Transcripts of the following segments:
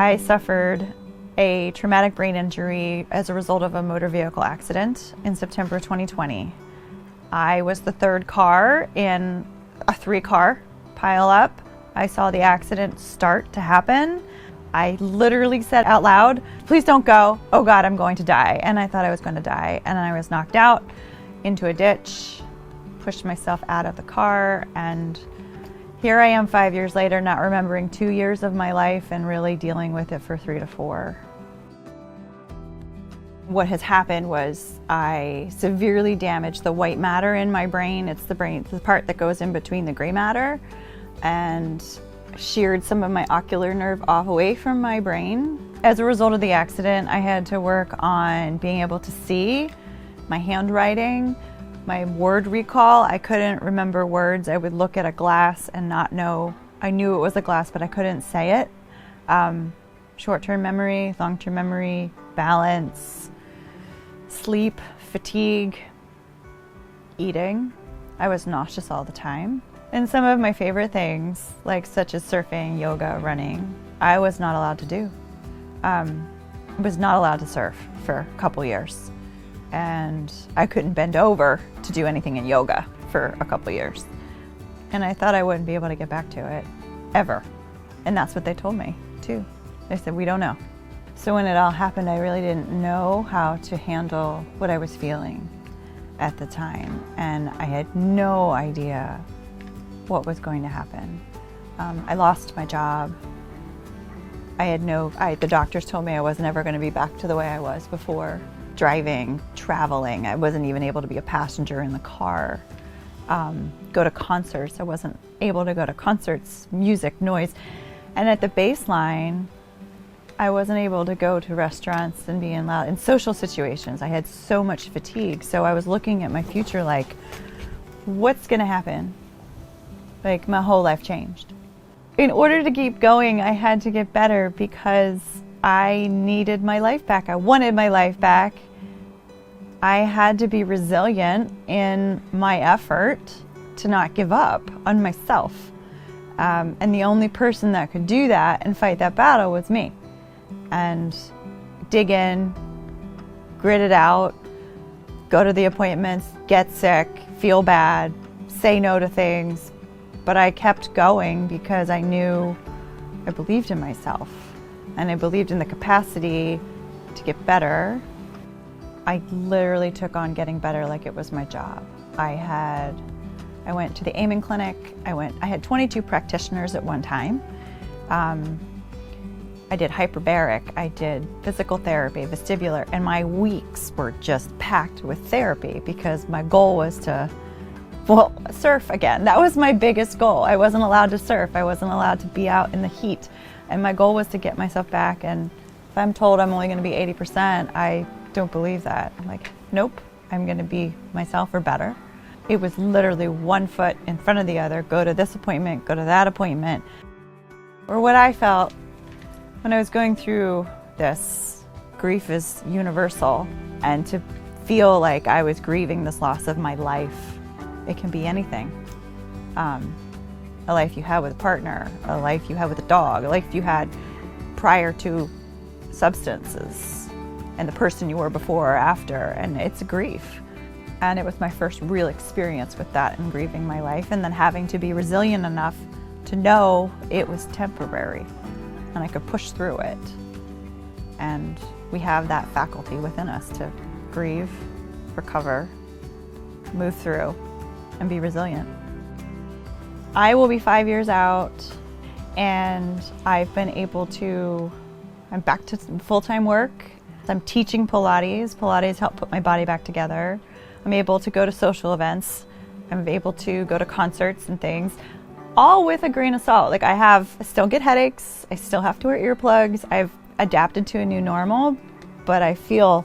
I suffered a traumatic brain injury as a result of a motor vehicle accident in September 2020. I was the third car in a 3-car pileup. I saw the accident start to happen. I literally said out loud, "Please don't go. Oh God, I'm going to die." And I thought I was going to die. And I was knocked out into a ditch, pushed myself out of the car, and here I am 5 years later, not remembering 2 years of my life and really dealing with it for 3 to 4. What has happened was I severely damaged the white matter in my brain. It's the part that goes in between the gray matter, and sheared some of my ocular nerve off away from my brain. As a result of the accident, I had to work on being able to see, my handwriting, my word recall. I couldn't remember words. I would look at a glass and not know. I knew it was a glass, but I couldn't say it. Short-term memory, long-term memory, balance, sleep, fatigue, eating. I was nauseous all the time. And some of my favorite things, like such as surfing, yoga, running, I was not allowed to do. I was not allowed to surf for a couple years. And I couldn't bend over to do anything in yoga for a couple years. And I thought I wouldn't be able to get back to it, ever. And that's what they told me, too. They said, "We don't know." So when it all happened, I really didn't know how to handle what I was feeling at the time. And I had no idea what was going to happen. I lost my job. The doctors told me I was never going to be back to the way I was before. Driving, traveling, I wasn't even able to be a passenger in the car. Go to concerts, I wasn't able to go to concerts, music, noise. And at the baseline, I wasn't able to go to restaurants and be in social situations. I had so much fatigue, so I was looking at my future like, what's gonna happen? Like, my whole life changed. In order to keep going, I had to get better because I needed my life back. I wanted my life back. I had to be resilient in my effort to not give up on myself. And the only person that could do that and fight that battle was me. And dig in, grit it out, go to the appointments, get sick, feel bad, say no to things. But I kept going because I knew I believed in myself. And I believed in the capacity to get better. I literally took on getting better like it was my job. I went to the Amen clinic. I had 22 practitioners at one time. I did hyperbaric, I did physical therapy, vestibular, and my weeks were just packed with therapy because my goal was to, surf again. That was my biggest goal. I wasn't allowed to surf. I wasn't allowed to be out in the heat. And my goal was to get myself back, and if I'm told I'm only going to be 80%, I don't believe that. I'm like, nope, I'm going to be myself or better. It was literally one foot in front of the other, go to this appointment, go to that appointment. Or what I felt when I was going through this, grief is universal, and to feel like I was grieving this loss of my life, it can be anything. A life you had with a partner, a life you had with a dog, a life you had prior to substances, and the person you were before or after, and it's grief. And it was my first real experience with that and grieving my life, and then having to be resilient enough to know it was temporary and I could push through it. And we have that faculty within us to grieve, recover, move through, and be resilient. I will be 5 years out, and I'm back to full-time work. I'm teaching Pilates. Pilates helped put my body back together. I'm able to go to social events. I'm able to go to concerts and things, all with a grain of salt. Like I still get headaches. I still have to wear earplugs. I've adapted to a new normal, but I feel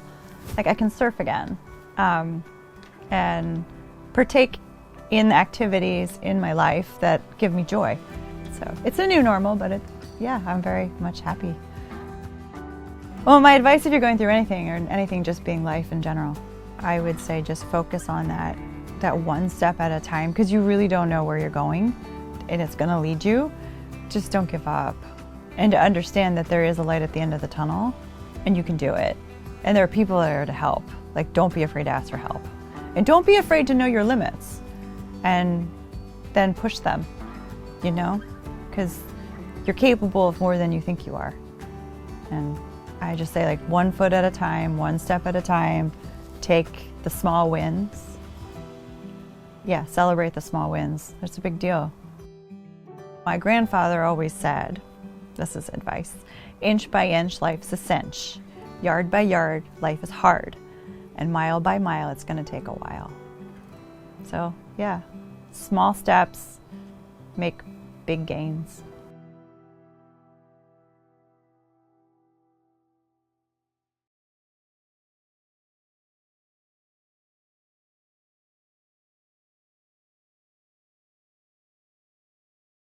like I can surf again and partake in the activities in my life that give me joy. So it's a new normal, but I'm very much happy. Well, my advice if you're going through anything, or anything just being life in general, I would say just focus on that one step at a time, because you really don't know where you're going and it's going to lead you. Just don't give up. and to understand that there is a light at the end of the tunnel and you can do it. And there are people there to help. Like, don't be afraid to ask for help. And don't be afraid to know your limits and then push them, you know, because you're capable of more than you think you are. And I just say, like, 1 foot at a time, 1 step at a time, take the small wins. Yeah, celebrate the small wins. It's a big deal. My grandfather always said, this is advice, inch by inch, life's a cinch. Yard by yard, life is hard. And mile by mile, it's gonna take a while. So yeah, small steps make big gains.